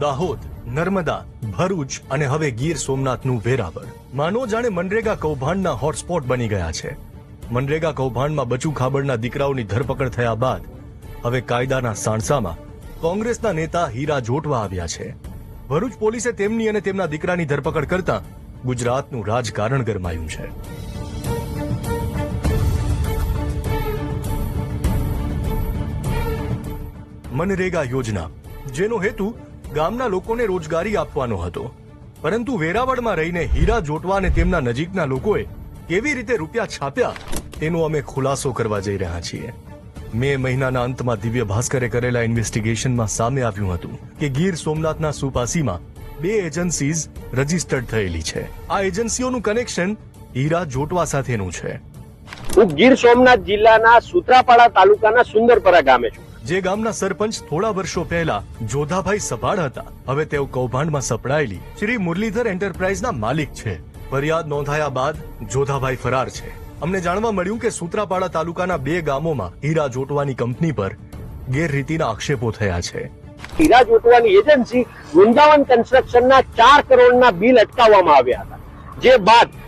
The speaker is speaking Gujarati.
દાહોદ, નર્મદા, ભરૂચ અને હવે ગીર સોમનાથનું વેરાવળ માનો જાણે મનરેગા કૌભાંડના હોટસ્પોટ બની ગયા છે. મનરેગા કૌભાંડમાં બચુ ખાબડના દીકરાઓની ધરપકડ થયા બાદ હવે કાયદાના સાણસામાં કોંગ્રેસના નેતા હીરા જોટવા આવ્યા છે. ભરૂચ પોલીસે તેમની અને તેમના દીકરાની ધરપકડ કરતા ગુજરાતનું રાજકારણ ગરમાયું છે. મનરેગા યોજના, જેનો હેતુ ગામના લોકોને રોજગારી આપવાનો હતો, પરંતુ વેરાવળમાં રહીને હીરા જોટવા અને તેમના નજીકના લોકોએ કેવી રીતે રૂપિયા છાપ્યા તેનો અમે ખુલાસો કરવા જઈ રહ્યા છીએ. મે મહિનાના અંતમાં દિવ્ય ભાસ્કરે કરેલા ઇન્વેસ્ટિગેશનમાં સામે આવ્યું હતું કે ગીર સોમનાથના સુપાસીમાં 2 એજન્સીઝ રજીસ્ટર્ડ થયેલી છે. આ એજન્સીઓનું કનેક્શન હીરા જોટવા સાથેનું છે. હું ગીર સોમનાથ જિલ્લાના સૂત્રાપાડા તાલુકાના સુંદરપરા ગામે છું. જે ગામના સરપંચ થોડા વર્ષો પહેલા જોધાભાઈ સભાડ હતા, હવે તેઓ કૌભાંડમાં સપડાયેલી શ્રી મુરલીધર એન્ટરપ્રાઇઝના માલિક છે. ફરિયાદ નોંધાયા બાદ જોધાભાઈ ફરાર છે. અમને જાણવા મળ્યું કે સૂત્રાપાડા તાલુકાના 2 ગામોમાં હીરા જોટવાની કંપની પર ગેરરીતિના આક્ષેપો થયા છે. હીરા જોટવાની એજન્સી વૃંદાવન કન્સ્ટ્રક્શનના 4 કરોડના બિલ અટકાવવામાં આવ્યા હતા, જે બાદ